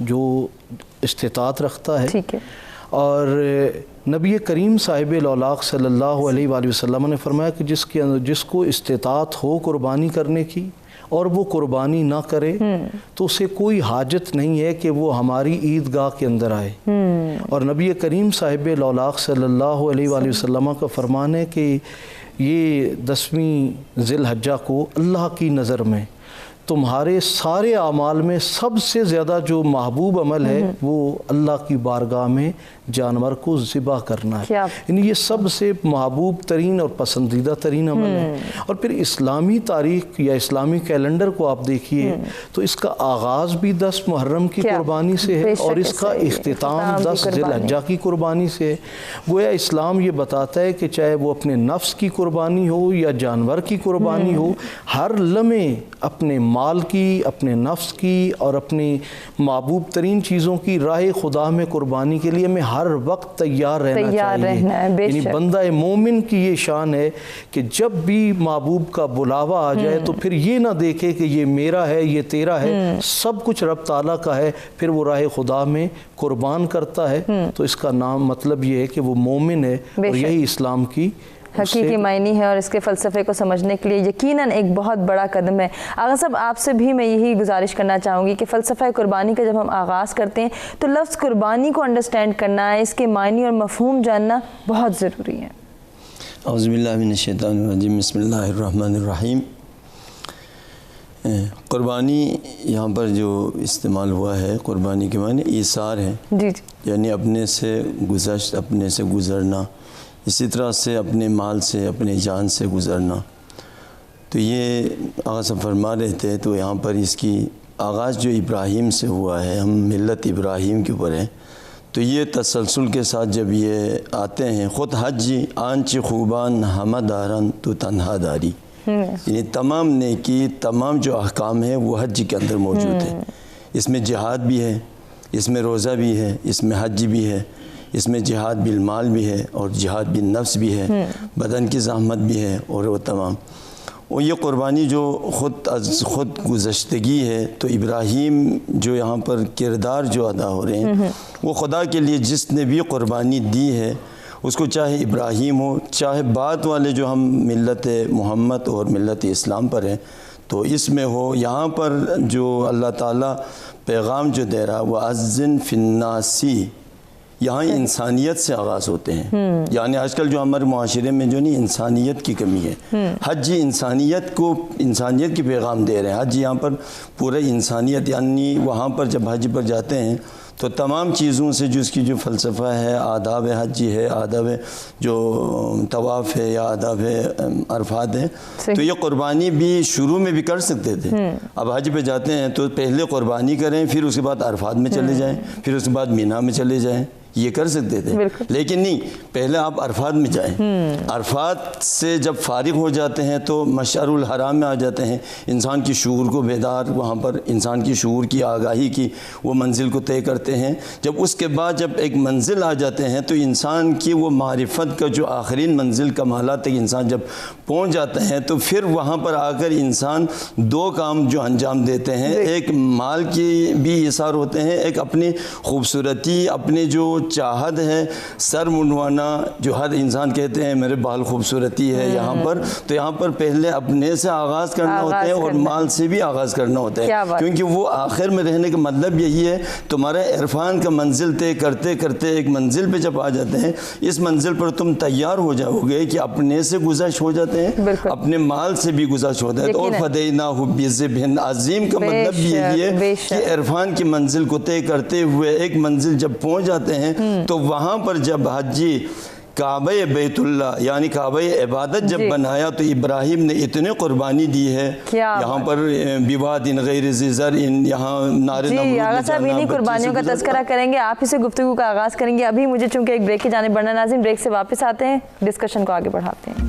جو استطاعت رکھتا ہے. ٹھیک ہے. اور نبی کریم صاحب الاولاق صلی اللہ علیہ وآلہ وسلم نے فرمایا کہ جس کو استطاعت ہو قربانی کرنے کی اور وہ قربانی نہ کرے تو اسے کوئی حاجت نہیں ہے کہ وہ ہماری عیدگاہ کے اندر آئے. اور نبی کریم صاحب الاولاق صلی اللہ علیہ وآلہ وسلم کا فرمان ہے کہ یہ 10ویں ذی الحجہ کو اللہ کی نظر میں تمہارے سارے اعمال میں سب سے زیادہ جو محبوب عمل ہے وہ اللہ کی بارگاہ میں جانور کو ذبح کرنا ہے. یعنی یہ سب سے محبوب ترین اور پسندیدہ ترین عمل ہے. اور پھر اسلامی تاریخ یا اسلامی کیلنڈر کو آپ دیکھیے تو اس کا آغاز بھی 10 محرم کی قربانی سے ہے اور اس کا اختتام 10 ذی الحجہ کی قربانی سے ہے. گویا اسلام یہ بتاتا ہے کہ چاہے وہ اپنے نفس کی قربانی ہو یا جانور کی قربانی ہو، ہر لمحے اپنے مال کی، اپنے نفس کی اور اپنی محبوب ترین چیزوں کی راہ خدا میں قربانی کے لیے ہمیں ہر وقت تیار رہنا چاہیے. یعنی بندہ مومن کی یہ شان ہے کہ جب بھی محبوب کا بلاوا آ جائے تو پھر یہ نہ دیکھے کہ یہ میرا ہے یہ تیرا ہے، سب کچھ رب تعالیٰ کا ہے، پھر وہ راہ خدا میں قربان کرتا ہے. تو اس کا نام مطلب یہ ہے کہ وہ مومن ہے، اور یہی اسلام کی حقیقی معنی ہے. اور اس کے فلسفے کو سمجھنے کے لیے یقیناً ایک بہت بڑا قدم ہے. آغا صاحب آپ سے بھی میں یہی گزارش کرنا چاہوں گی کہ فلسفہ قربانی کا جب ہم آغاز کرتے ہیں تو لفظ قربانی کو انڈرسٹینڈ کرنا ہے، اس کے معنی اور مفہوم جاننا بہت ضروری ہے. اعوذ باللہ من الشیطان الرجیم، بسم اللہ الرحمن الرحیم. قربانی یہاں پر جو استعمال ہوا ہے، قربانی کے معنی ایثار ہے. یعنی اپنے سے گزشت، اپنے سے گزرنا، اسی طرح سے اپنے مال سے، اپنے جان سے گزرنا. تو یہ آغا صاحب فرما رہے تھے. تو یہاں پر اس کی آغاز جو ابراہیم سے ہوا ہے، ہم ملت ابراہیم کے اوپر ہیں، تو یہ تسلسل کے ساتھ جب یہ آتے ہیں، خود حجی آنچ خوبان ہمہ دارن تو تنہا داری، یعنی تمام نیکی، تمام جو احکام ہیں وہ حج کے اندر موجود ہیں. اس میں جہاد بھی ہے، اس میں روزہ بھی ہے، اس میں حج بھی ہے، اس میں جہاد بالمال بھی ہے اور جہاد بالنفس بھی ہے، بدن کی زحمت بھی ہے، اور وہ تمام. اور یہ قربانی جو خود گزشتگی ہے، تو ابراہیم جو یہاں پر کردار جو ادا ہو رہے ہیں وہ خدا کے لیے جس نے بھی قربانی دی ہے، اس کو چاہے ابراہیم ہو، چاہے بعد والے جو ہم ملت محمد اور ملت اسلام پر ہیں تو اس میں ہو. یہاں پر جو اللہ تعالیٰ پیغام جو دے رہا وہ اذن فی الناسی، یہاں انسانیت سے آغاز ہوتے ہیں. یعنی آج کل جو ہمارے معاشرے میں جو نہیں انسانیت کی کمی ہے، حج انسانیت کو، انسانیت کی پیغام دے رہے ہیں. حج یہاں پر پورے انسانیت، یعنی وہاں پر جب حج پر جاتے ہیں تو تمام چیزوں سے جو اس کی جو فلسفہ ہے، آداب حجی ہے، آداب جو طواف ہے یا آداب عرفات ہے، تو یہ قربانی بھی شروع میں بھی کر سکتے تھے. اب حج پہ جاتے ہیں تو پہلے قربانی کریں، پھر اس کے بعد عرفات میں چلے جائیں، پھر اس کے بعد مینا میں چلے جائیں، یہ کر سکتے تھے. لیکن نہیں، پہلے آپ عرفات میں جائیں. عرفات سے جب فارغ ہو جاتے ہیں تو مشعر الحرام میں آ جاتے ہیں. انسان کی شعور کو بیدار، وہاں پر انسان کی شعور کی آگاہی کی وہ منزل کو طے کرتے ہیں. جب اس کے بعد جب ایک منزل آ جاتے ہیں تو انسان کی وہ معرفت کا جو آخرین منزل کمالات تک انسان جب پہنچ جاتے ہیں تو پھر وہاں پر آ کر انسان 2 کام جو انجام دیتے ہیں. ایک مال کی بھی ایثار ہوتے ہیں، ایک اپنی خوبصورتی، اپنے جو چاہت ہے، سر منڈوانا، جو ہر انسان کہتے ہیں میرے بال خوبصورتی ہے یہاں پر، تو یہاں پر پہلے اپنے سے آغاز کرنا ہوتا ہے اور مال سے بھی آغاز کرنا ہوتا ہے. کیونکہ وہ آخر میں رہنے کا مطلب یہی ہے، تمہارے عرفان کا منزل طے کرتے کرتے ایک منزل پہ جب آ جاتے ہیں، اس منزل پر تم تیار ہو جاؤ گے کہ اپنے سے گزشت ہو جاتے ہیں، اپنے مال سے بھی گزشت ہوتا ہے. اور فدیناہ بذبح عظیم کا مطلب بھی یہی ہے کہ عرفان کی منزل کو طے کرتے ہوئے ایک منزل جب پہنچ جاتے ہیں تو وہاں پر جب حجی کعبہ بیت اللہ یعنی کعبہ عبادت جب بنایا تو ابراہیم نے اتنے قربانی دی ہے. یہاں پر بیواد ان غیر ذی زرع، یہاں نار نمرود. جی آغا صاحب انہی قربانیوں کا تذکرہ کریں گے، آپ ہی سے گفتگو کا آغاز کریں گے. ابھی مجھے چونکہ ایک بریک کی جانب بڑھنا، ناظرین بریک سے واپس آتے ہیں، ڈسکشن کو آگے بڑھاتے ہیں.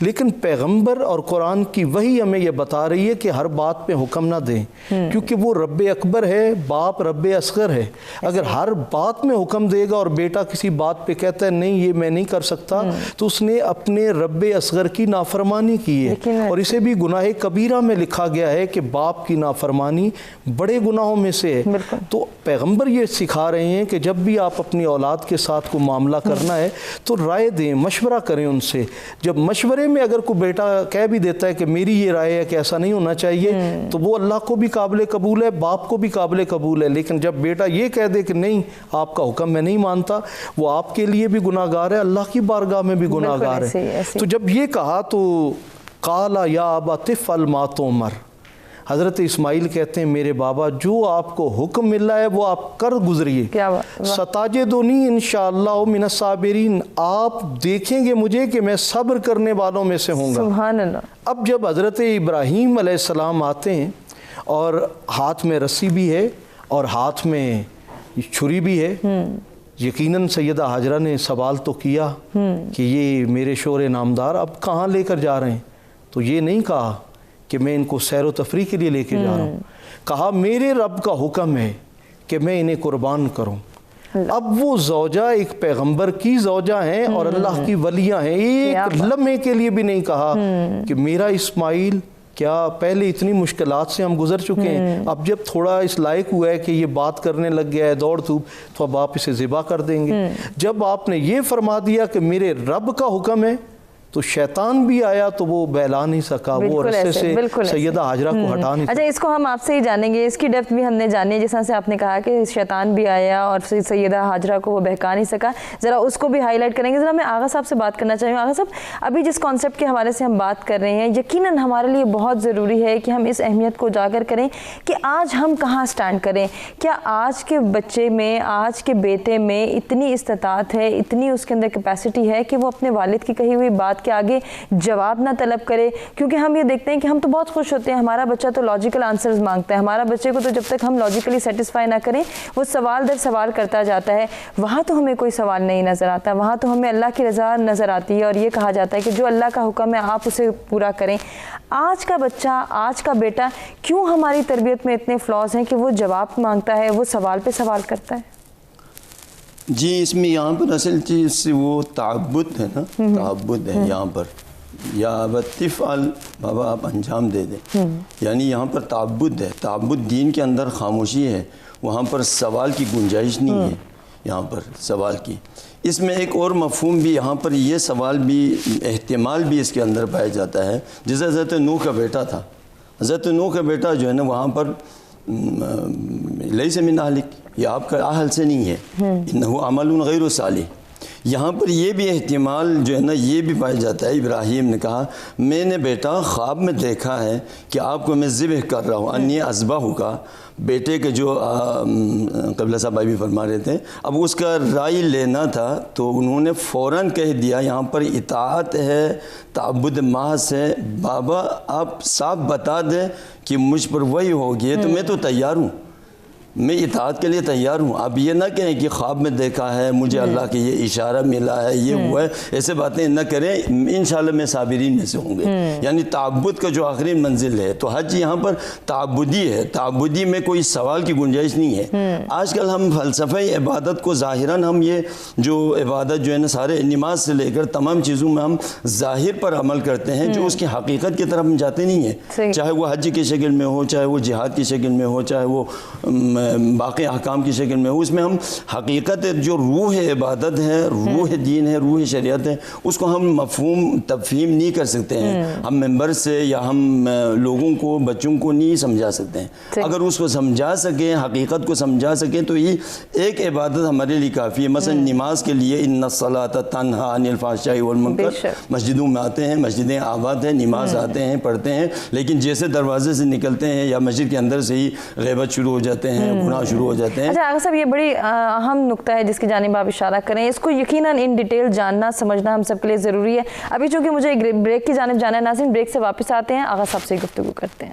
لیکن پیغمبر اور قرآن کی وحی ہمیں یہ بتا رہی ہے کہ ہر بات پہ حکم نہ دیں، کیونکہ وہ رب اکبر ہے، باپ رب اصغر ہے۔ اگر ہر بات میں حکم دے گا اور بیٹا کسی بات پہ کہتا ہے نہیں یہ میں نہیں کر سکتا، تو اس نے اپنے رب اصغر کی نافرمانی کی ہے، اور اسے بھی گناہ کبیرہ میں لکھا گیا ہے کہ باپ کی نافرمانی بڑے گناہوں میں سے ہے۔ تو پیغمبر یہ سکھا رہے ہیں کہ جب بھی آپ اپنی اولاد کے ساتھ کوئی معاملہ کرنا ہے تو رائے دیں، مشورہ کریں ان سے۔ جب مشورے میں اگر کوئی بیٹا کہہ بھی دیتا ہے کہ میری یہ رائے ہے کہ ایسا نہیں ہونا چاہیے، تو وہ اللہ کو بھی قابل قبول ہے، باپ کو بھی قابل قبول ہے۔ لیکن جب بیٹا یہ کہہ دے کہ نہیں آپ کا حکم میں نہیں مانتا، وہ آپ کے لیے بھی گناہ گار ہے، اللہ کی بارگاہ میں بھی گناہ گار ہے۔ تو جب یہ کہا تو قال یا ابت افعل ما تؤمر، حضرت اسماعیل کہتے ہیں میرے بابا جو آپ کو حکم مل رہا ہے وہ آپ کر گزریے، ستجدنی انشاءاللہ من الصابرین، آپ دیکھیں گے مجھے کہ میں صبر کرنے والوں میں سے ہوں گا۔ سبحان اللہ۔ اب جب حضرت ابراہیم علیہ السلام آتے ہیں اور ہاتھ میں رسی بھی ہے اور ہاتھ میں چھری بھی ہے، یقیناً سیدہ ہاجرہ نے سوال تو کیا کہ یہ میرے شوہر نامدار اب کہاں لے کر جا رہے ہیں؟ تو یہ نہیں کہا کہ میں ان کو سیر و تفریح کے لیے لے کے جا رہا ہوں، کہا میرے رب کا حکم ہے کہ میں انہیں قربان کروں۔ اب وہ زوجہ ایک پیغمبر کی زوجہ ہیں اور اللہ کی ولیاں ہیں، ایک لمحے کے لیے بھی نہیں کہا کہ میرا اسماعیل کیا پہلے اتنی مشکلات سے ہم گزر چکے ہیں، اب جب تھوڑا اس لائق ہوا ہے کہ یہ بات کرنے لگ گیا ہے دوڑ دھوپ، تو اب آپ اسے ذبح کر دیں گے۔ جب آپ نے یہ فرما دیا کہ میرے رب کا حکم ہے تو شیطان بھی آیا تو وہ بہلا نہیں سکا، وہ رسے سے سیدہ ہاجرہ کو ہٹا نہیں سکا۔ اچھا اس کو ہم آپ سے ہی جانیں گے، اس کی ڈیپتھ بھی ہم نے جانی ہے، جس طرح سے آپ نے کہا کہ شیطان بھی آیا اور سیدہ ہاجرہ کو وہ بہکا نہیں سکا، ذرا اس کو بھی ہائی لائٹ کریں گے۔ ذرا میں آغا صاحب سے بات کرنا چاہوں گا۔ آغا صاحب ابھی جس کانسیپٹ کے حوالے سے ہم بات کر رہے ہیں، یقیناً ہمارے لیے بہت ضروری ہے کہ ہم اس اہمیت کو اجاگر کریں کہ آج ہم کہاں سٹینڈ کریں۔ کیا آج کے بچے میں، آج کے بیٹے میں اتنی استطاعت ہے، اتنی اس کے اندر کیپیسٹی ہے کہ وہ اپنے والد کی کہی ہوئی بات کے آگے جواب نہ طلب کرے؟ کیونکہ ہم یہ دیکھتے ہیں کہ ہم تو بہت خوش ہوتے ہیں، ہمارا بچہ تو لاجیکل آنسرز مانگتا ہے، ہمارا بچے کو تو جب تک ہم لاجیکلی سیٹسفائی نہ کریں وہ سوال در سوال کرتا جاتا ہے، وہاں تو ہمیں کوئی سوال نہیں نظر آتا، وہاں تو ہمیں اللہ کی رضا نظر آتی ہے اور یہ کہا جاتا ہے کہ جو اللہ کا حکم ہے آپ اسے پورا کریں۔ آج کا بچہ، آج کا بیٹا کیوں ہماری تربیت میں اتنے فلاز ہیں کہ وہ جواب مانگتا ہے، وہ سوال پہ سوال کرتا ہے؟ جی اس میں یہاں پر اصل چیز وہ تعبد ہے نا، تعبد ہے یہاں پر، یا ابت افعل، بابا آپ انجام دے دیں، یعنی یہاں پر تعبد ہے، تعبد دین کے اندر خاموشی ہے، وہاں پر سوال کی گنجائش نہیں ہے، یہاں پر سوال کی۔ اس میں ایک اور مفہوم بھی یہاں پر یہ سوال بھی، احتمال بھی اس کے اندر پایا جاتا ہے، جیسے حضرت نوح کا بیٹا تھا، حضرت نوح کا بیٹا جو ہے نا وہاں پر لیس من اہلک، یہ آپ کا اہل سے نہیں ہے، انہ عمل غیر صالح۔ یہاں پر یہ بھی احتمال جو ہے نا یہ بھی پایا جاتا ہے، ابراہیم نے کہا میں نے بیٹا خواب میں دیکھا ہے کہ آپ کو میں ذبح کر رہا ہوں، انی اذبحہ کا، بیٹے کے جو قبلہ صاحب بھی فرما رہے تھے، اب اس کا رائے لینا تھا تو انہوں نے فوراً کہہ دیا، یہاں پر اطاعت ہے، تعبد محض ہے، بابا آپ صاف بتا دیں کہ مجھ پر وہی ہوگی تو میں تو تیار ہوں، میں اطاعت کے لیے تیار ہوں۔ آپ یہ نہ کہیں کہ خواب میں دیکھا ہے، مجھے اللہ کے یہ اشارہ ملا ہے، یہ ہوا ہے، ایسے باتیں نہ کریں، انشاءاللہ میں صابرین میں سے ہوں گے۔ یعنی تعبد کا جو آخری منزل ہے، تو حج یہاں پر تعبدی ہے، تعبدی میں کوئی سوال کی گنجائش نہیں ہے۔ آج کل ہم فلسفہ عبادت کو ظاہراً ہم یہ جو عبادت جو ہے نا سارے نماز سے لے کر تمام چیزوں میں ہم ظاہر پر عمل کرتے ہیں، جو اس کی حقیقت کی طرف ہم جاتے نہیں ہیں، چاہے وہ حج کی شکل میں ہو، چاہے وہ جہاد کی شکل میں ہو، چاہے وہ باقی احکام کی شکل میں ہو، اس میں ہم حقیقت جو روح عبادت ہے، روح دین ہے، روح شریعت ہے، اس کو ہم مفہوم تفہیم نہیں کر سکتے ہیں، ہم ممبر سے یا ہم لوگوں کو، بچوں کو نہیں سمجھا سکتے ہیں۔ اگر اس کو سمجھا سکیں، حقیقت کو سمجھا سکیں تو یہ ایک عبادت ہمارے لیے کافی ہے۔ مثلا نماز کے لیے ان الصلاۃ تنہی عن الفحشاء والمنکر، مسجدوں میں آتے ہیں، مسجدیں آباد ہیں، نماز آتے ہیں، پڑھتے ہیں، لیکن جیسے دروازے سے نکلتے ہیں یا مسجد کے اندر سے ہی غیبت شروع ہو جاتے ہیں، گناہ شروع ہو جاتے ہیں۔ اچھا آغا صاحب یہ بڑی اہم نقطہ ہے جس کی جانب آپ اشارہ کریں، اس کو یقیناً ان ڈیٹیل جاننا سمجھنا ہم سب کے لیے ضروری ہے۔ ابھی چونکہ مجھے ایک بریک کی جانب جانا ہے، ناظرین بریک سے واپس آتے ہیں، آغا صاحب سے گفتگو کرتے ہیں۔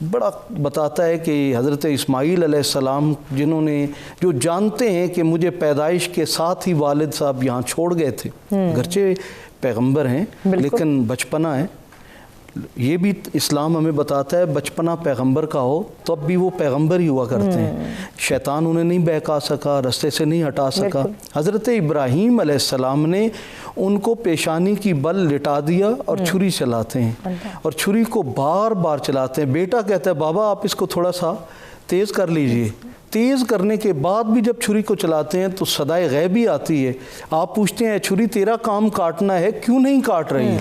بڑا بتاتا ہے کہ حضرت اسماعیل علیہ السلام جو جانتے ہیں کہ مجھے پیدائش کے ساتھ ہی والد صاحب یہاں چھوڑ گئے تھے، گرچہ پیغمبر ہیں لیکن بچپنا ہے، یہ بھی اسلام ہمیں بتاتا ہے بچپنا پیغمبر کا ہو تو اب بھی وہ پیغمبر ہی ہوا کرتے ہیں، شیطان انہیں نہیں بہکا سکا، رستے سے نہیں ہٹا سکا۔ حضرت ابراہیم علیہ السلام نے ان کو پیشانی کی بل لٹا دیا اور چھری چلاتے ہیں، اور چھری کو بار بار چلاتے ہیں۔ بیٹا کہتا ہے بابا آپ اس کو تھوڑا سا تیز کر لیجئے، تیز کرنے کے بعد بھی جب چھری کو چلاتے ہیں تو صدائے غیبی آتی ہے، آپ پوچھتے ہیں چھری تیرا کام کاٹنا ہے کیوں نہیں کاٹ رہی ہے؟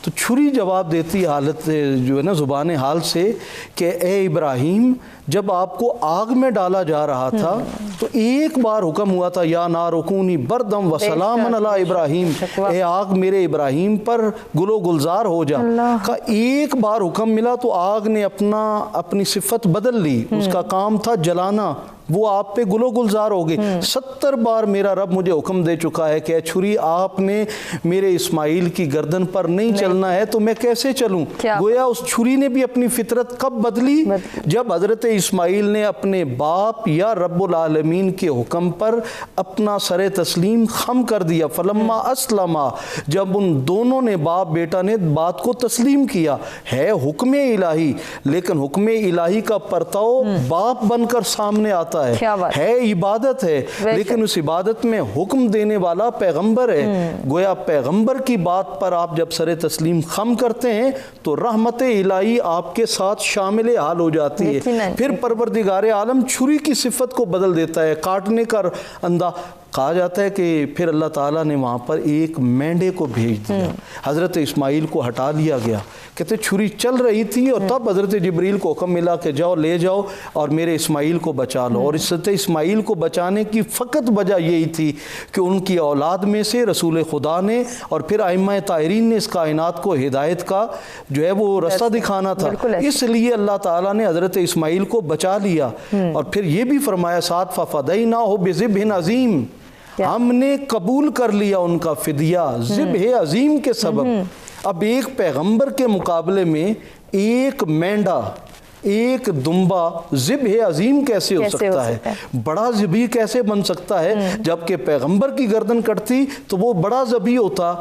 تو چھری جواب دیتی ہے حالت جو ہے نا زبان حال سے کہ اے ابراہیم جب آپ کو آگ میں ڈالا جا رہا تھا تو ایک بار حکم ہوا تھا یا نار کونی بردم و سلام علی ابراہیم، اے آگ میرے ابراہیم پر گل و گلزار ہو جا، کا ایک بار حکم ملا تو آگ نے اپنی صفت بدل لی، اس کا کام تھا جلانا، وہ آپ پہ گل و گلزار ہو گئی۔ 70 بار میرا رب مجھے حکم دے چکا ہے کہ اے چھری آپ نے میرے اسماعیل کی گردن پر نہیں چلنا ہے تو میں کیسے چلوں؟ گویا اس چھری نے بھی اپنی فطرت کب بدلی؟ جب حضرت اسماعیل نے اپنے باپ یا رب العالمین کے حکم پر اپنا سر تسلیم خم کر دیا۔ فلما اسلما، جب ان دونوں نے باپ بیٹا نے بات کو تسلیم کیا، ہے حکم الہی لیکن حکم الہی کا پرتاؤ باپ بن کر سامنے آتا ہے عبادت ہے، لیکن اس عبادت میں حکم دینے والا پیغمبر ہے۔ گویا پیغمبر کی بات پر آپ جب سر تسلیم خم کرتے ہیں تو رحمت الہی آپ کے ساتھ شامل حال ہو جاتی ہے۔ پھر پروردگار عالم چھری کی صفت کو بدل دیتا ہے، کاٹنے کا کہا جاتا ہے کہ پھر اللہ تعالیٰ نے وہاں پر ایک مینڈے کو بھیج دیا، حضرت اسماعیل کو ہٹا لیا گیا، کہتے چھری چل رہی تھی اور تب حضرت جبریل کو حکم ملا کہ جاؤ لے جاؤ اور میرے اسماعیل کو بچا لو، اور حضرت اسماعیل کو بچانے کی فقط وجہ یہی تھی کہ ان کی اولاد میں سے رسول خدا نے اور پھر ائمہ طاہرین نے اس کائنات کو ہدایت کا جو ہے وہ رستہ دکھانا تھا، اس لیے اللہ تعالیٰ نے حضرت اسماعیل کو بچا لیا، اور پھر یہ بھی فرمایا ساتھ ففدیناہ بذبح عظیم، ہم نے قبول کر لیا ان کا فدیہ ذبح عظیم کے سبب۔ اب ایک پیغمبر کے مقابلے میں ایک مینڈا، ایک دمبا ذبح عظیم کیسے ہو سکتا ہے؟ بڑا ذبیح کیسے بن سکتا ہے؟ جبکہ پیغمبر کی گردن کٹتی تو وہ بڑا ذبیح ہوتا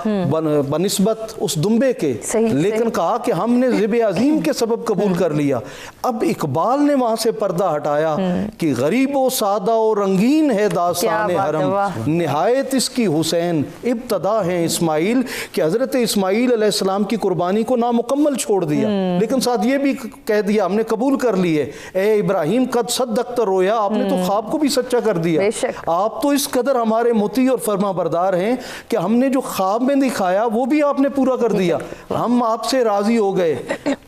بنسبت اس دمبے کے، لیکن کہا کہ ہم نے ذبح عظیم کے سبب قبول کر لیا۔ اب اقبال نے وہاں سے پردہ ہٹایا کہ غریب و سادہ و رنگین ہے داستان حرم، نہایت اس کی حسین ابتدا ہے اسماعیل، کہ حضرت اسماعیل علیہ السلام کی قربانی کو نامکمل چھوڑ دیا، لیکن ساتھ یہ بھی کہہ دیا ہم نے قبول کر لیے، اے ابراہیم قد صدقت رویا، آپ نے تو خواب کو بھی سچا کر دیا، آپ تو اس قدر ہمارے مطیع اور فرما بردار ہیں کہ ہم نے جو خواب میں دکھایا وہ بھی آپ نے پورا کر دیا، ہم آپ سے راضی ہو گئے۔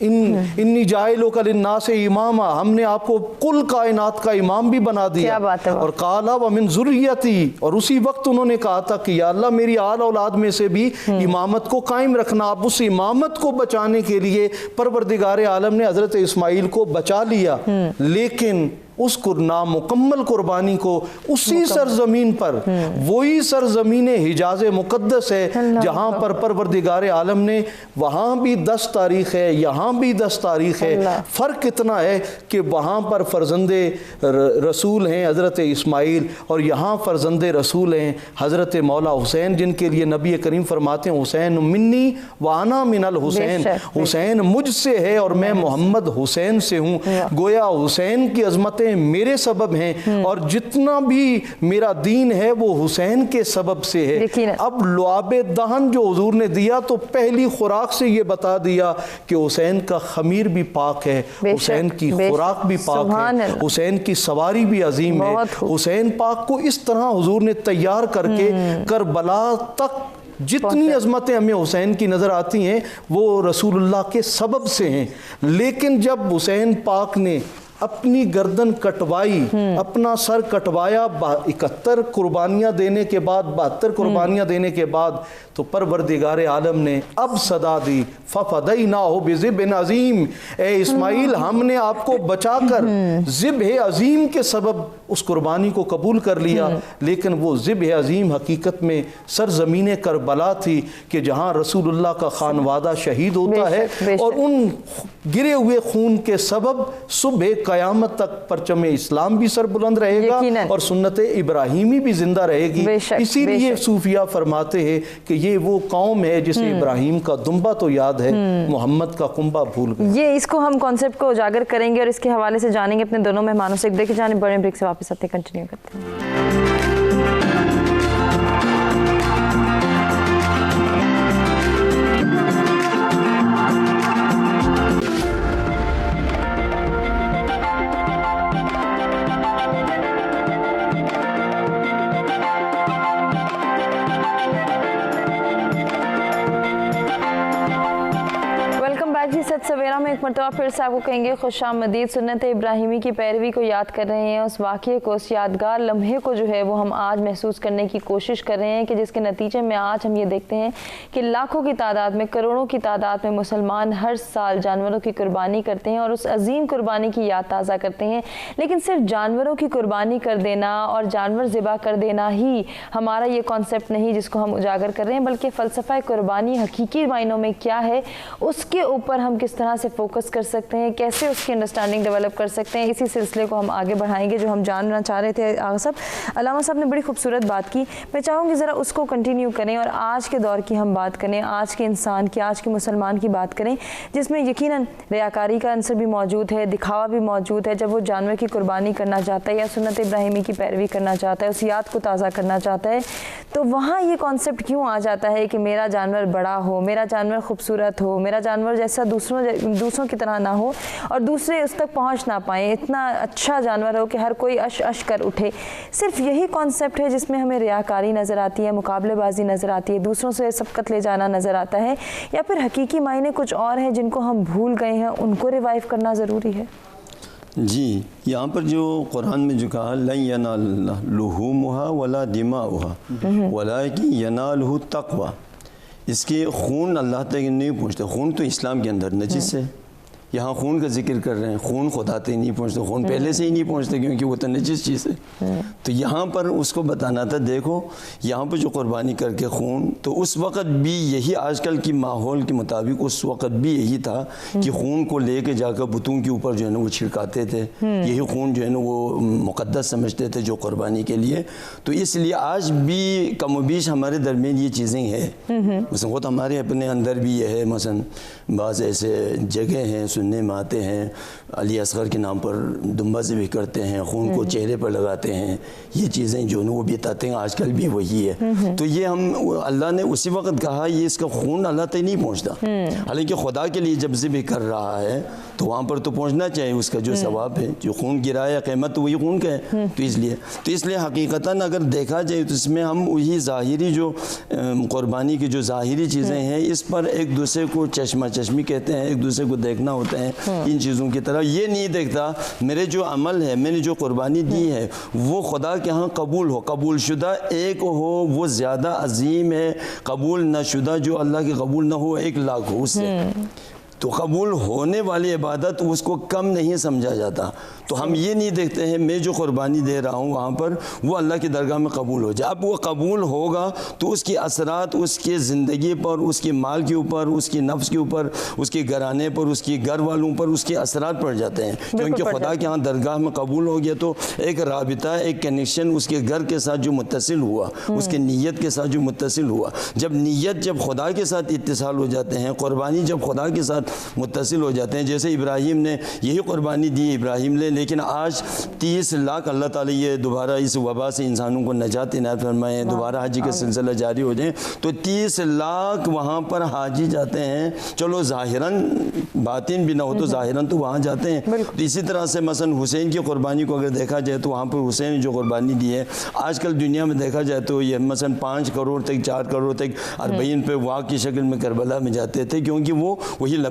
انی جاعلک للناس اماما، ہم نے آپ کو کل کائنات کا امام بھی بنا دیا، اور قال ومن ذریتی، اور اسی وقت انہوں نے کہا تھا کہ یا اللہ میری آل اولاد میں سے بھی امامت کو قائم رکھنا۔ آپ اس امامت کو بچانے کے لیے پروردگار عالم نے حضرت اسماعیل کو بچا لیا، لیکن اس کو نامکمل قربانی کو اسی سرزمین پر، وہی سرزمین حجاز مقدس ہے جہاں پر پروردگار عالم نے، وہاں بھی 10 تاریخ ہے یہاں بھی 10 تاریخ ہے، فرق اتنا ہے کہ وہاں پر فرزند رسول ہیں حضرت اسماعیل اور یہاں فرزند رسول ہیں حضرت مولا حسین، جن کے لیے نبی کریم فرماتے ہیں حسین منی وانا من الحسین، حسین مجھ سے ہے اور میں محمد حسین سے ہوں۔ گویا حسین کی عظمتیں میرے سبب ہیں اور جتنا بھی میرا دین ہے وہ حسین کے سبب سے ہے۔ اب لعاب دہن جو حضور نے دیا تو پہلی خوراک سے یہ بتا دیا کہ حسین کا خمیر بھی پاک ہے، حسین کی خوراک بھی پاک ہے، حسین کی سواری بھی عظیم ہے۔ حسین پاک کو اس طرح حضور نے تیار کر کے کربلا تک جتنی عظمتیں ہمیں حسین کی نظر آتی ہیں وہ رسول اللہ کے سبب سے ہیں، لیکن جب حسین پاک نے اپنی گردن کٹوائی، اپنا سر کٹوایا 71 قربانیاں دینے کے بعد، 72 قربانیاں دینے کے بعد، تو پروردگار عالم نے اب صدا دی فَفَدَيْنَاهُ بِذِبْحٍ عَظِيمٍ، اے اسماعیل ہم نے آپ کو بچا کر ذبح عظیم کے سبب اس قربانی کو قبول کر لیا۔ لیکن وہ ذبح عظیم حقیقت میں سرزمین کربلا تھی کہ جہاں رسول اللہ کا خانوادہ شہید ہوتا ہے، اور ان گرے ہوئے خون کے سبب صبح قیامت تک پرچم اسلام بھی سر بلند رہے گا اور سنت ابراہیمی بھی زندہ رہے گی۔ اسی لیے صوفیہ فرماتے ہیں کہ یہ وہ قوم ہے جسے ابراہیم کا دمبا تو یاد ہے، محمد کا کنبا بھول گئے۔ یہ اس کو ہم کانسیپٹ کو اجاگر کریں گے اور اس کے حوالے سے جانیں گے اپنے دونوں مہمانوں سے۔ ایک بریک کی جانب بڑے بریک سے واپس آتے کنٹینیو کرتے ہیں۔ سچ سویرا میں ایک مرتبہ پھر سے آپ کو کہیں گے خوش آمدید۔ سنت ابراہیمی کی پیروی کو یاد کر رہے ہیں، اس واقعے کو، اس یادگار لمحے کو جو ہے وہ ہم آج محسوس کرنے کی کوشش کر رہے ہیں کہ جس کے نتیجے میں آج ہم یہ دیکھتے ہیں کہ لاکھوں کی تعداد میں، کروڑوں کی تعداد میں مسلمان ہر سال جانوروں کی قربانی کرتے ہیں اور اس عظیم قربانی کی یاد تازہ کرتے ہیں۔ لیکن صرف جانوروں کی قربانی کر دینا اور جانور ذبح کر دینا ہی ہمارا یہ کانسیپٹ نہیں جس کو ہم اجاگر کر رہے ہیں، بلکہ فلسفہ قربانی حقیقی معنوں میں کیا ہے، اس کے اوپر ہم کس طرح سے فوکس کر سکتے ہیں، کیسے اس کی انڈرسٹینڈنگ ڈیولپ کر سکتے ہیں، اسی سلسلے کو ہم آگے بڑھائیں گے جو ہم جاننا چاہ رہے تھے۔ آغا صاحب، علامہ صاحب نے بڑی خوبصورت بات کی، میں چاہوں گی ذرا اس کو کنٹینیو کریں اور آج کے دور کی ہم بات کریں، آج کے انسان کی، آج کے مسلمان کی بات کریں، جس میں یقیناً ریاکاری کا عنصر بھی موجود ہے، دکھاوا بھی موجود ہے۔ جب وہ جانور کی قربانی کرنا چاہتا ہے یا سنت ابراہیمی کی پیروی کرنا چاہتا ہے، اس یاد کو تازہ کرنا چاہتا ہے، تو وہاں یہ کانسیپٹ کیوں آ جاتا ہے کہ میرا جانور بڑا ہو، میرا جانور خوبصورت ہو، میرا جانور جیسا دوسروں کی طرح نہ ہو اور دوسرے اس تک پہنچ نہ پائیں، اتنا اچھا جانور ہو کہ ہر کوئی اش کر اٹھے۔ صرف یہی کانسیپٹ ہے جس میں ہمیں ریاکاری نظر آتی ہے، مقابلے بازی نظر آتی ہے، دوسروں سے سبقت لے جانا نظر آتا ہے، یا پھر حقیقی معنی کچھ اور ہیں جن کو ہم بھول گئے ہیں، ان کو ریوائیو کرنا ضروری ہے؟ جی، یہاں پر جو قرآن میں جو کہا لَن يَنَالَ لُحُومُهَا وَلَا دِمَاؤُهَا وَلَٰكِن يَنَالُهُ التَّقْوَىٰ، اس کے خون اللہ تک نہیں پہنچتا۔ خون تو اسلام کے اندر نجس ہے، یہاں خون کا ذکر کر رہے ہیں، خون خدا تک نہیں پہنچتا، خون پہلے سے ہی نہیں پہنچتا کیونکہ وہ تو نجس چیز ہے۔ تو یہاں پر اس کو بتانا تھا، دیکھو یہاں پر جو قربانی کر کے خون، تو اس وقت بھی یہی آج کل کی ماحول کے مطابق اس وقت بھی یہی تھا کہ خون کو لے کے جا کر بتوں کے اوپر جو ہے نا وہ چھڑکاتے تھے، یہی خون جو ہے نا وہ مقدس سمجھتے تھے جو قربانی کے لیے۔ تو اس لیے آج بھی کم و بیش ہمارے درمیان یہ چیزیں ہیں، مثلا خود ہمارے اپنے اندر بھی یہ ہے، مثلا بعض ایسے جگہ ہیں سننے میں آتے ہیں علی اصغر کے نام پر دمبا ذبح کرتے ہیں، خون کو چہرے پر لگاتے ہیں، یہ چیزیں جو وہ بتاتے ہیں آج کل بھی وہی ہے۔ تو یہ ہم اللہ نے اسی وقت کہا یہ اس کا خون اللہ تک نہیں پہنچتا، حالانکہ خدا کے لیے جب ذبح کر رہا ہے تو وہاں پر تو پہنچنا چاہیے، اس کا جو ثواب ہے، جو خون گرایا قیمت تو وہی خون کا ہے۔ تو اس لیے حقیقتاً اگر دیکھا جائے تو اس میں ہم وہی ظاہری جو قربانی کی جو ظاہری چیزیں ہیں اس پر ایک دوسرے کو چشمہ چشمی کہتے ہیں، ایک دوسرے کو دیکھنا ہوتا ہے ان چیزوں کی طرح۔ یہ نہیں دیکھتا میرے جو عمل ہے، میں نے جو قربانی دی ہے وہ خدا کے ہاں قبول ہو، قبول شدہ ایک ہو وہ زیادہ عظیم ہے، قبول نہ شدہ جو اللہ کے قبول نہ ہو 1,00,000 ہو اس سے۔ تو قبول ہونے والی عبادت اس کو کم نہیں سمجھا جاتا۔ تو ہم یہ نہیں دیکھتے ہیں میں جو قربانی دے رہا ہوں وہاں پر وہ اللہ کی درگاہ میں قبول ہو جائے۔ اب وہ قبول ہوگا تو اس کے اثرات اس کے زندگی پر، اس کے مال کے اوپر، اس کے نفس کے اوپر، اس کے گھرانے پر، اس کے گھر والوں پر اس کے اثرات پڑ جاتے ہیں، کیونکہ خدا کے ہاں درگاہ میں قبول ہو گیا تو ایک رابطہ، ایک کنیکشن اس کے گھر کے ساتھ جو متصل ہوا، اس کے نیت کے ساتھ جو متصل ہوا۔ جب خدا کے ساتھ اتصال ہو جاتے ہیں، قربانی جب خدا کے ساتھ متصل ہو جاتے ہیں، جیسے ابراہیم نے یہی قربانی دی ابراہیم نے، لیکن آج 30 لاکھ اللہ تعالیٰ یہ دوبارہ اس وبا سے انسانوں کو نجات عنایت فرمائے، دوبارہ حج کا سلسلہ جاری ہو جائیں تو 30 لاکھ وہاں پر حاجی جاتے ہیں۔ چلو ظاہراً باطن بھی نہ ہو تو ظاہراً تو وہاں جاتے ہیں۔ تو اسی طرح سے مثلا حسین کی قربانی کو اگر دیکھا جائے تو وہاں پر حسین نے جو قربانی دی ہے، آج کل دنیا میں دیکھا جائے تو یہ مثلا 5 کروڑ تک 4 کروڑ تک 40 پہ واق کی شکل میں کربلا میں جاتے تھے، کیونکہ وہ وہی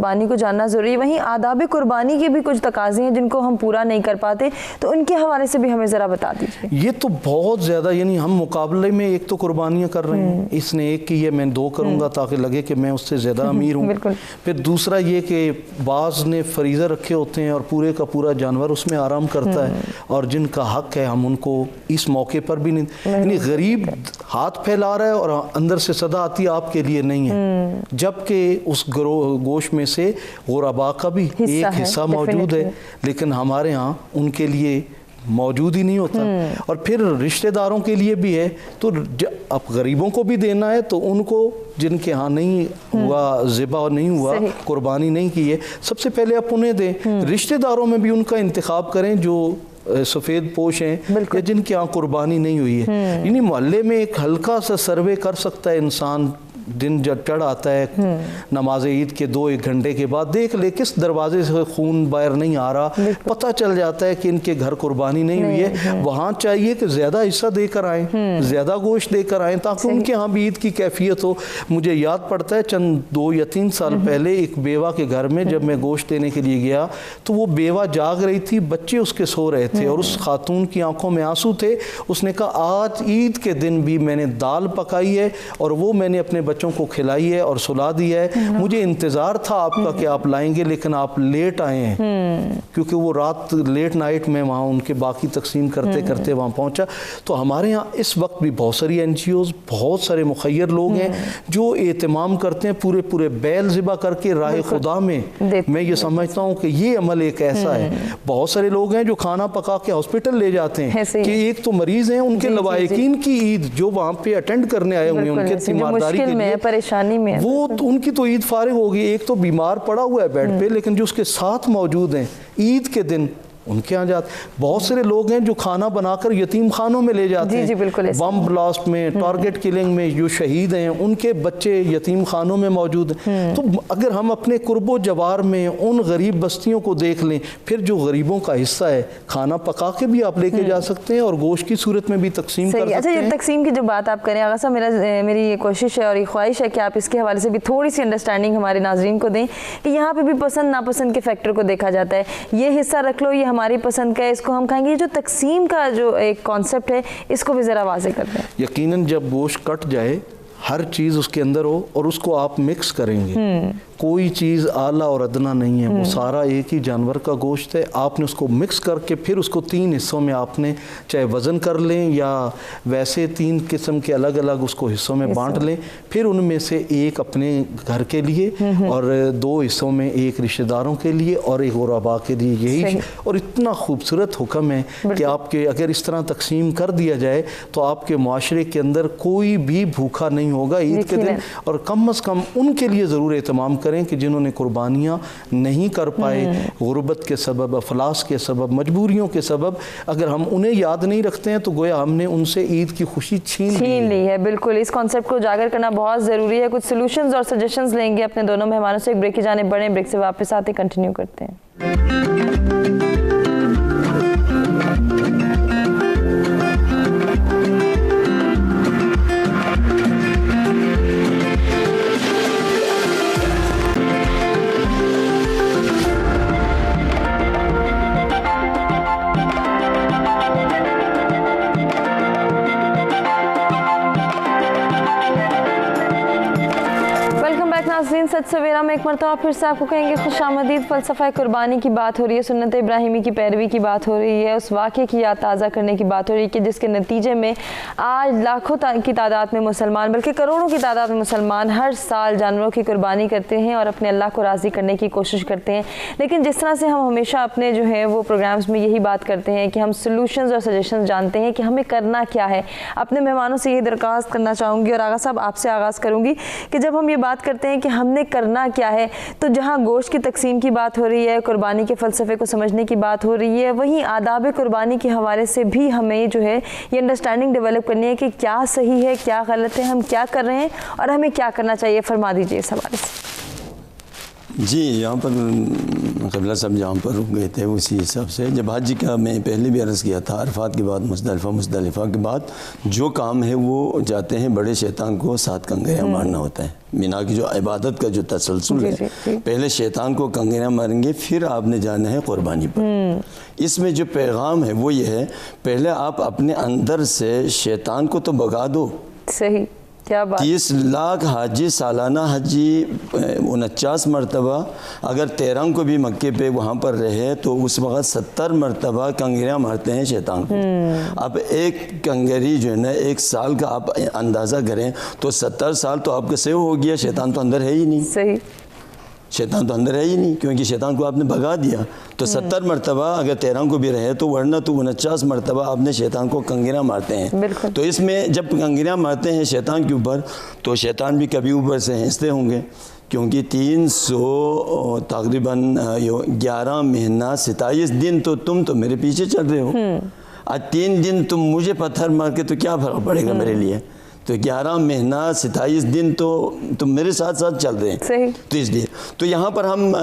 قربانی کو جاننا ضروری ہے. وہیں آداب قربانی کے بھی کچھ تقاضے ہیں جن کو ہم پورا نہیں کر پاتے, تو ان کے حوالے سے بھی ہمیں ذرا بتا دیجیے. یہ تو بہت زیادہ, یعنی ہم مقابلے میں ایک تو قربانیاں کر رہے ہیں, اس نے ایک کی ہے میں 2 کروں گا تاکہ لگے کہ میں اس سے زیادہ امیر ہوں. پھر دوسرا یہ کہ بعض نے فریضہ رکھے ہوتے ہیں اور پورے کا پورا جانور اس میں آرام کرتا ہے, اور جن کا حق ہے ہم ان کو اس موقع پر بھی نہیں, یعنی غریب ہاتھ پھیلا رہا ہے اور اندر سے صدا آتی آپ کے لیے نہیں ہے, جبکہ اس گوشت میں سے غربا کا بھی ایک حصہ موجود ہے, لیکن ہمارے ہاں ان کے لیے موجود ہی نہیں ہوتا. اور پھر رشتہ داروں کے لیے بھی ہے, تو اب غریبوں کو بھی دینا ہے, تو ان کو جن کے ہاں نہیں ہوا, ذبح نہیں ہوا, قربانی نہیں کی ہے, سب سے پہلے آپ انہیں دیں. رشتہ داروں میں بھی ان کا انتخاب کریں جو سفید پوش ہیں یا جن کے ہاں قربانی نہیں ہوئی ہے. یعنی محلے میں ایک ہلکا سا سروے کر سکتا ہے انسان, دن جب چڑھ آتا ہے نماز عید کے 2-1 گھنٹے کے بعد, دیکھ لے کس دروازے سے خون باہر نہیں آ رہا, پتہ چل جاتا ہے کہ ان کے گھر قربانی نہیں ہوئی ہے. وہاں چاہیے کہ زیادہ حصہ دے کر آئیں, زیادہ گوشت دے کر آئیں, تاکہ ان کے ہاں بھی عید کی کیفیت ہو. مجھے یاد پڑتا ہے چند 2 یا 3 سال پہلے ایک بیوہ کے گھر میں جب میں گوشت دینے کے لیے گیا, تو وہ بیوہ جاگ رہی تھی, بچے اس کے سو رہے تھے, اور اس خاتون کی آنکھوں میں آنسو تھے. اس نے کہا آج عید کے دن بھی میں نے دال پکائی ہے اور وہ میں نے اپنے بچوں کو کھلائی ہے اور سلا دی ہے. مجھے انتظار تھا آپ کا کہ آپ لائیں گے, لیکن آپ لیٹ آئے ہیں, کیونکہ وہ رات لیٹ نائٹ میں وہاں ان کے باقی تقسیم کرتے کرتے وہاں پہنچا. تو ہمارے ہاں اس وقت بھی بہت ساری NGOs, بہت سارے مخیر لوگ ہیں جو اہتمام کرتے ہیں پورے بیل ذبح کر کے راہ خدا میں. میں یہ سمجھتا ہوں کہ یہ عمل ایک ایسا ہے. بہت سارے لوگ ہیں جو کھانا پکا کے ہاسپٹل لے جاتے ہیں کہ ایک تو مریض ہیں, ان کے لوائقین کی عید جو وہاں پہ اٹینڈ کرنے آئے ہوئے ہیں, ان کے تیمارداری کے لیے پریشانی میں, وہ ان کی تو عید فارغ ہوگی. ایک تو بیمار پڑا ہوا ہے بیڈ پہ, لیکن جو اس کے ساتھ موجود ہیں عید کے دن ان کے ہاں جاتے. بہت سارے لوگ ہیں جو کھانا بنا کر یتیم خانوں میں لے جاتے ہیں, بم بلاسٹ میں, ٹارگٹ کلنگ میں جو شہید ہیں ان کے بچے یتیم خانوں میں موجود ہیں. تو اگر ہم اپنے قرب و جوار میں ان غریب بستیوں کو دیکھ لیں, پھر جو غریبوں کا حصہ ہے کھانا پکا کے بھی آپ لے کے جا سکتے ہیں اور گوشت کی صورت میں بھی تقسیم کر سکتے ہیں. اچھا, یہ تقسیم کی جو بات آپ کریں آغا صاحب, میری یہ کوشش ہے اور یہ خواہش ہے کہ آپ اس کے حوالے سے بھی تھوڑی سی انڈرسٹینڈنگ ہمارے ناظرین کو دیں کہ یہاں پہ بھی پسند ناپسند کے فیکٹر کو دیکھا جاتا ہے. یہ حصہ رکھ لو, یہ ہماری پسند کا ہے, اس کو ہم کھائیں گے. یہ جو تقسیم کا جو ایک کانسیپٹ ہے اس کو بھی ذرا واضح کر دیں. یقیناً جب گوشت کٹ جائے ہر چیز اس کے اندر ہو اور اس کو آپ مکس کریں گے, کوئی چیز اعلیٰ اور ادنا نہیں ہے, وہ سارا ایک ہی جانور کا گوشت ہے. آپ نے اس کو مکس کر کے پھر اس کو 3 حصوں میں آپ نے چاہے وزن کر لیں یا ویسے 3 قسم کے الگ الگ اس کو حصوں میں بانٹ لیں. پھر ان میں سے ایک اپنے گھر کے لیے اور 2 حصوں میں ایک رشتہ داروں کے لیے اور ایک غربا کے لیے. یہی اور اتنا خوبصورت حکم ہے کہ آپ کے اگر اس طرح تقسیم کر دیا جائے تو آپ کے معاشرے کے اندر کوئی بھی بھوکا نہیں ہوگا عید کے دن. اور کم از کم ان کے لیے ضرور اہتمام کریں کہ جنہوں نے قربانیاں نہیں کر پائے, غربت کے سبب, افلاس کے سبب, مجبوریوں کے سبب, اگر ہم انہیں یاد نہیں رکھتے ہیں تو گویا ہم نے ان سے عید کی خوشی چھین لی ہے. بالکل, اس کانسیپٹ کو اجاگر کرنا بہت ضروری ہے. کچھ سولوشنز اور سجیشنز لیں گے اپنے دونوں مہمانوں سے. ایک بریک کی جانب بڑھیں, بریک سے واپس آتے کنٹینیو کرتے ہیں. ناظرین, سچ سویرا میں ایک مرتبہ پھر سے آپ کو کہیں گے خوش آمدید. فلسفہ قربانی کی بات ہو رہی ہے, سنت ابراہیمی کی پیروی کی بات ہو رہی ہے, اس واقعے کی یاد تازہ کرنے کی بات ہو رہی ہے کہ جس کے نتیجے میں آج لاکھوں کی تعداد میں مسلمان, بلکہ کروڑوں کی تعداد میں مسلمان ہر سال جانوروں کی قربانی کرتے ہیں اور اپنے اللہ کو راضی کرنے کی کوشش کرتے ہیں. لیکن جس طرح سے ہم ہمیشہ اپنے جو ہے وہ پروگرامز میں یہی بات کرتے ہیں کہ ہم سولوشنز اور سجیشنز جانتے ہیں کہ ہمیں کرنا کیا ہے. اپنے مہمانوں سے یہ درخواست کرنا چاہوں گی اور آغا صاحب آپ سے آغاز کروں گی کہ جب ہم یہ بات کرتے ہیں کہ ہم نے کرنا کیا ہے, تو جہاں گوشت کی تقسیم کی بات ہو رہی ہے, قربانی کے فلسفے کو سمجھنے کی بات ہو رہی ہے, وہیں آداب قربانی کے حوالے سے بھی ہمیں جو ہے یہ انڈرسٹینڈنگ ڈیولپ کرنی ہے کہ کیا صحیح ہے, کیا غلط ہے, ہم کیا کر رہے ہیں اور ہمیں کیا کرنا چاہیے. فرما دیجیے اس حوالے سے. جی یہاں پر قبلہ صاحب جہاں پر رک گئے تھے اسی حساب سے جب حج کا میں پہلے بھی عرض کیا تھا عرفات کے بعد مزدلفہ کے بعد جو کام ہے وہ جاتے ہیں بڑے شیطان کو 7 کنگریاں مارنا ہوتا ہے. مینا کی جو عبادت کا جو تسلسل ہے پہلے شیطان کو کنگریاں ماریں گے پھر آپ نے جانا ہے قربانی پر. اس میں جو پیغام ہے وہ یہ ہے پہلے آپ اپنے اندر سے شیطان کو تو بھگا دو. صحیح. کیا بات. 30 لاکھ حاجی سالانہ حجی 49 مرتبہ اگر 13 کو بھی مکے پہ وہاں پر رہے تو اس وقت 70 مرتبہ کنگریاں مارتے ہیں شیطان کو. اب ایک کنگری جو ہے نا 1 سال کا آپ اندازہ کریں تو 70 سال تو آپ کا سیو ہو گیا. شیطان تو اندر ہے ہی نہیں. صحیح. شیطان تو اندر ہے ہی نہیں کیونکہ شیطان کو آپ نے بھگا دیا. تو 70 مرتبہ اگر 13 کو بھی رہے تو ورنہ تو 49 مرتبہ آپ نے شیطان کو کنگریاں مارتے ہیں. بالکل. تو اس میں جب کنگریاں مارتے ہیں شیطان کے اوپر تو شیطان بھی کبھی اوپر سے ہنستے ہوں گے کیونکہ 300 تقریباً 11 مہینہ 27 دن تو تم تو میرے پیچھے چل رہے ہو. آج 3 دن تم مجھے پتھر مار کے تو کیا فرق پڑے گا میرے لیے. تو 11 مہینہ 27 دن تو تم میرے ساتھ ساتھ چل رہے ہیں. صحیح. تو اس لیے تو یہاں پر ہم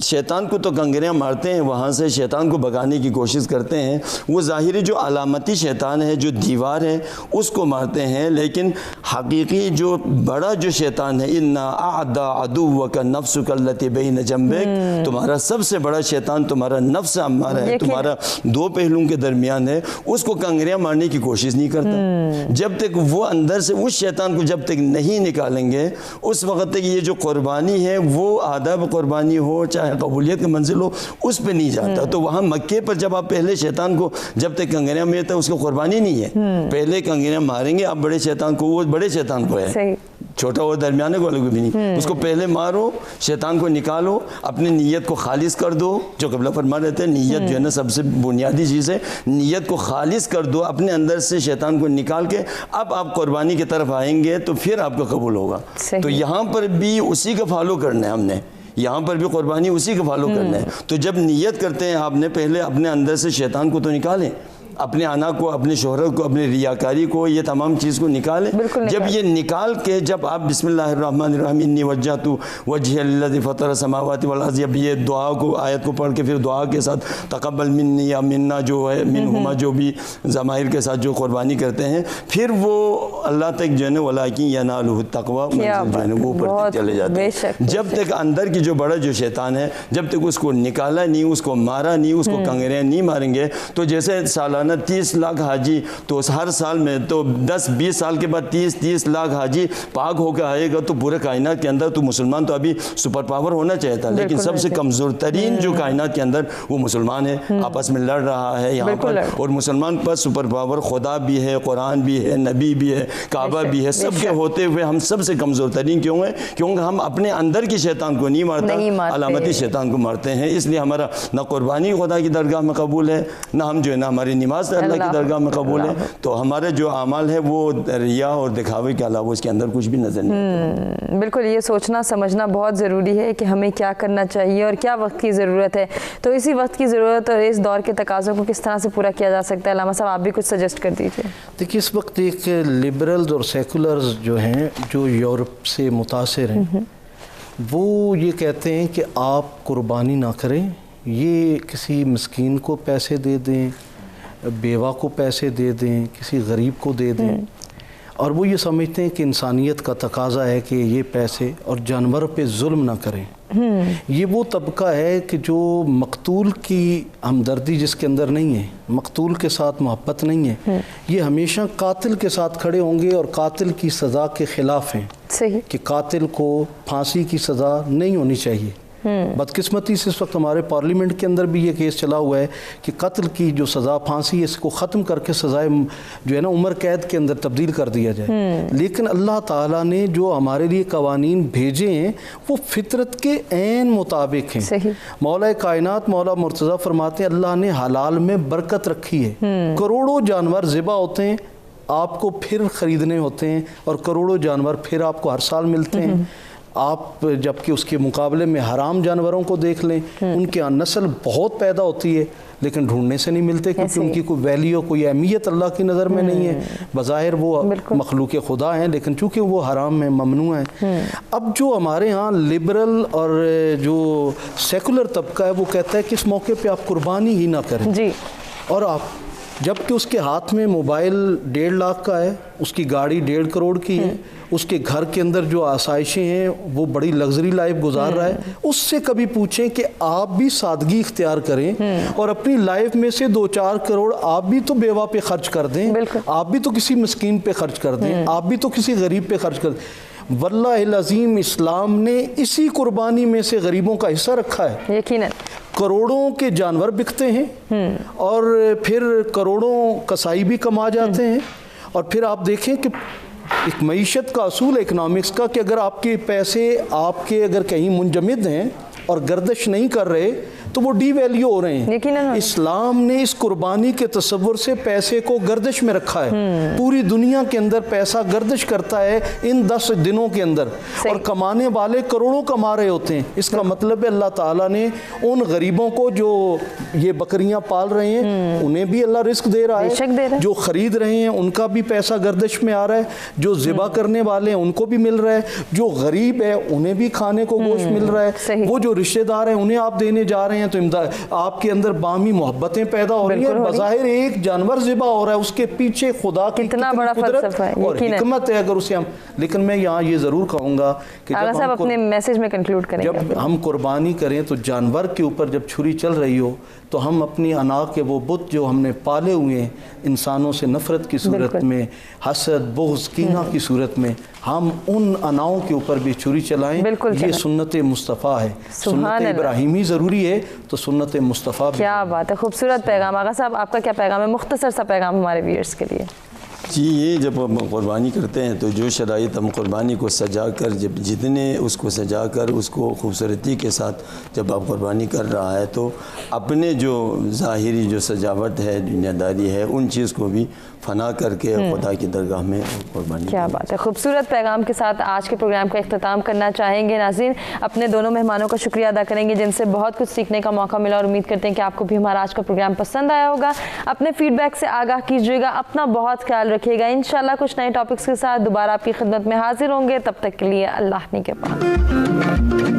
شیطان کو تو کنگریاں مارتے ہیں وہاں سے شیطان کو بھگانے کی کوشش کرتے ہیں. وہ ظاہری جو علامتی شیطان ہے جو دیوار ہے اس کو مارتے ہیں لیکن حقیقی جو بڑا جو شیطان ہے اِنَّا أَعْدَى عَدُوَّكَ نَفْسُكَ الَّتِي بَيْنَ جَنبَيْكَ تمہارا سب سے بڑا شیطان تمہارا نفس امارہ ہے تمہارا 2 پہلوؤں کے درمیان ہے. اس کو کنگریاں مارنے کی کوشش نہیں کرتا. جب تک وہ اندر سے اس شیطان کو جب تک نہیں نکالیں گے اس وقت تک یہ جو قربانی ہے وہ آداب قربانی ہو چاہے قبولیت کا منزل ہو اس پہ نہیں جاتا. تو وہاں مکے پر جب آپ پہلے شیطان کو جب تک کنگریاں مارتے اس کو قربانی نہیں ہے. پہلے کنگریاں ماریں گے آپ بڑے شیطان کو وہ بڑے شیطان کو ہے چھوٹا اور درمیانے کو الگ بھی نہیں. اس کو پہلے مارو شیطان کو نکالو اپنی نیت کو خالص کر دو. جو قبلہ فرما رہے تھے نیت جو ہے نا سب سے بنیادی چیز ہے. نیت کو خالص کر دو اپنے اندر سے شیطان کو نکال کے اب آپ قربانی کی طرف آئیں گے تو پھر آپ کا قبول ہوگا. تو یہاں پر بھی اسی کا فالو کرنا ہے ہم نے. یہاں پر بھی قربانی اسی کا فالو کرنا ہے. تو جب نیت کرتے ہیں آپ نے پہلے اپنے اندر سے شیطان کو تو نکالیں اپنے انا کو اپنے شہرت کو اپنے ریاکاری کو یہ تمام چیز کو نکالیں. جب یہ نکال کے جب آپ بسم اللہ الرحمن الرحیم انی وجہت وجہی للذی فطر السماوات والارض جب یہ دعا کو آیت کو پڑھ کے پھر دعا کے ساتھ تقبل منی یا منا جو ہے منہما جو بھی ضمائر کے ساتھ جو قربانی کرتے ہیں پھر وہ اللہ تک جو ہے نا ولیکن ینالہ التقوی منزل جو ہے نا وہ اوپر چلے جاتے ہیں. جب تک اندر کی جو بڑا جو شیطان ہے جب تک اس کو نکالا نہیں اس کو مارا نہیں اس کو کنگریاں نہیں ماریں گے تو جیسے سالانہ 30 لاکھ حاجی تو ہر سال میں تو 10-20 سال کے بعد 30 لاکھ حاجی پاک ہو کے آئے گا تو پورے کائنات کے اندر تو مسلمان تو ابھی سپر پاور ہونا چاہیے تھا لیکن سب سے کمزور ترین جو کائنات کے اندر وہ مسلمان ہے. آپس میں لڑ رہا ہے یہاں پر اور مسلمان پر سپر پاور خدا بھی ہے قرآن بھی ہے نبی بھی ہے کعبہ بھی ہے سب کے ہوتے ہوئے ہم سب سے کمزور ترین کیوں ہیں کیونکہ ہم اپنے اندر کی شیطان کو نہیں مارتا علامتی شیطان کو مارتے ہیں. اس لیے ہمارا نہ قربانی خدا کی درگاہ میں قبول ہے نہ ہم جو ہے نا ہماری نماز اللہ کی درگاہ میں قبول ہے. تو ہمارے جو اعمال ہے وہ ریا اور دکھاوے کے علاوہ اس کے اندر کچھ بھی نظر نہیں. بالکل یہ سوچنا سمجھنا بہت ضروری ہے کہ ہمیں کیا کرنا چاہیے اور کیا وقت کی ضرورت ہے. تو اسی وقت کی ضرورت اور اس دور کے تقاضوں کو کس طرح سے پورا کیا جا سکتا ہے علامہ صاحب آپ بھی کچھ سجیسٹ کر دیجیے. دیکھیے اس وقت ایک لبرلز اور سیکولرز جو ہیں جو یورپ سے متاثر ہیں وہ یہ کہتے ہیں کہ آپ قربانی نہ کریں یہ کسی مسکین کو پیسے دے دیں بیوہ کو پیسے دے دیں کسی غریب کو دے دیں اور وہ یہ سمجھتے ہیں کہ انسانیت کا تقاضا ہے کہ یہ پیسے اور جانور پہ ظلم نہ کریں. یہ وہ طبقہ ہے کہ جو مقتول کی ہمدردی جس کے اندر نہیں ہے مقتول کے ساتھ محبت نہیں ہے یہ ہمیشہ قاتل کے ساتھ کھڑے ہوں گے اور قاتل کی سزا کے خلاف ہیں. صحیح. کہ قاتل کو پھانسی کی سزا نہیں ہونی چاہیے. بدقسمتی سے اس وقت ہمارے پارلیمنٹ کے اندر بھی یہ کیس چلا ہوا ہے کہ قتل کی جو سزا پھانسی ہے اس کو ختم کر کے سزائے جو ہے نا عمر قید کے اندر تبدیل کر دیا جائے. لیکن اللہ تعالیٰ نے جو ہمارے لیے قوانین بھیجے ہیں وہ فطرت کے عین مطابق ہیں. مولا کائنات مولا مرتضیٰ فرماتے ہیں اللہ نے حلال میں برکت رکھی ہے. کروڑوں جانور ذبح ہوتے ہیں آپ کو پھر خریدنے ہوتے ہیں اور کروڑوں جانور پھر آپ کو ہر سال ملتے ہیں. آپ جبکہ اس کے مقابلے میں حرام جانوروں کو دیکھ لیں، ان کے یہاں نسل بہت پیدا ہوتی ہے لیکن ڈھونڈنے سے نہیں ملتے، کیونکہ ان کی کوئی ویلیو، کوئی اہمیت اللہ کی نظر میں نہیں ہے. بظاہر وہ مخلوق خدا ہیں لیکن چونکہ وہ حرام ہیں، ممنوع ہیں. اب جو ہمارے ہاں لبرل اور جو سیکولر طبقہ ہے وہ کہتا ہے کہ اس موقع پہ آپ قربانی ہی نہ کریں. جی. اور آپ جبکہ اس کے ہاتھ میں موبائل 1.5 لاکھ کا ہے، اس کی گاڑی 1.5 کروڑ کی ہے، اس کے گھر کے اندر جو آسائشیں ہیں وہ بڑی لگژری لائف گزار رہا ہے. اس سے کبھی پوچھیں کہ آپ بھی سادگی اختیار کریں اور اپنی لائف میں سے 2-4 کروڑ آپ بھی تو بیوہ پہ خرچ کر دیں، آپ بھی تو کسی مسکین پہ خرچ کر دیں، آپ بھی تو کسی غریب پہ خرچ کر دیں. واللہ العظیم اسلام نے اسی قربانی میں سے غریبوں کا حصہ رکھا ہے. یقیناً کروڑوں کے جانور بکتے ہیں اور پھر کروڑوں کسائی بھی کما جاتے ہیں. اور پھر آپ دیکھیں کہ ایک معیشت کا اصول ہے اکنامکس کا کہ اگر آپ کے پیسے آپ کے اگر کہیں منجمد ہیں اور گردش نہیں کر رہے تو وہ ڈی ویلیو ہو رہے ہیں. اسلام نے اس قربانی کے تصور سے پیسے کو گردش میں رکھا ہے. پوری دنیا کے اندر پیسہ گردش کرتا ہے ان 10 دنوں کے اندر اور کمانے والے کروڑوں کما رہے ہوتے ہیں. اس کا مطلب ہے اللہ تعالیٰ نے ان غریبوں کو جو یہ بکریاں پال رہے ہیں انہیں بھی اللہ رزق دے رہا ہے، جو خرید رہے ہیں ان کا بھی پیسہ گردش میں آ رہا ہے، جو ذبح کرنے والے ہیں ان کو بھی مل رہا ہے، جو غریب ہے انہیں بھی کھانے کو گوشت مل رہا ہے، وہ جو رشتہ دار ہیں انہیں آپ دینے جا رہے ہیں تو آپ کے اندر باہمی محبتیں پیدا ہو رہی ہیں. بظاہر ایک جانور ذبح ہو رہا ہے، اس کے پیچھے خدا کی کتنا بڑا قدرت اور حکمت ہے. اگر اسے ہم لیکن میں یہاں یہ ضرور کہوں گا کہ جب ہم قربانی کریں تو جانور کے اوپر جب چھری چل رہی ہو تو ہم اپنی انا کے وہ بت جو ہم نے پالے ہوئے ہیں انسانوں سے نفرت کی صورت میں، حسد، بغض، کینہ کی صورت میں، ہم ان اناؤں کے اوپر بھی چھری چلائیں. یہ سنت مصطفیٰ ہے. سنت ابراہیمی ضروری ہے تو سنت مصطفیٰ بھی. کیا بات ہے، خوبصورت پیغام. آغا صاحب آپ کا کیا پیغام ہے، مختصر سا پیغام ہمارے ویئرز کے لیے؟ جی، یہ جب ہم قربانی کرتے ہیں تو جو شرائط ہم قربانی کو سجا کر جتنے اس کو سجا کر اس کو خوبصورتی کے ساتھ جب آپ قربانی کر رہا ہے تو اپنے جو ظاہری جو سجاوٹ ہے، دنیا داری ہے، ان چیز کو بھی فنا کر کے خدا کی درگاہ میں قربانی. کیا بات ہے، خوبصورت پیغام کے ساتھ آج کے پروگرام کا اختتام کرنا چاہیں گے. ناظرین، اپنے دونوں مہمانوں کا شکریہ ادا کریں گے جن سے بہت کچھ سیکھنے کا موقع ملا اور امید کرتے ہیں کہ آپ کو بھی ہمارا آج کا پروگرام پسند آیا ہوگا. اپنے فیڈ بیک سے آگاہ کیجیے گا، اپنا بہت خیال رکھیے گا. انشاءاللہ کچھ نئے ٹاپکس کے ساتھ دوبارہ آپ کی خدمت میں حاضر ہوں گے. تب تک کے لیے اللہ نگہبان.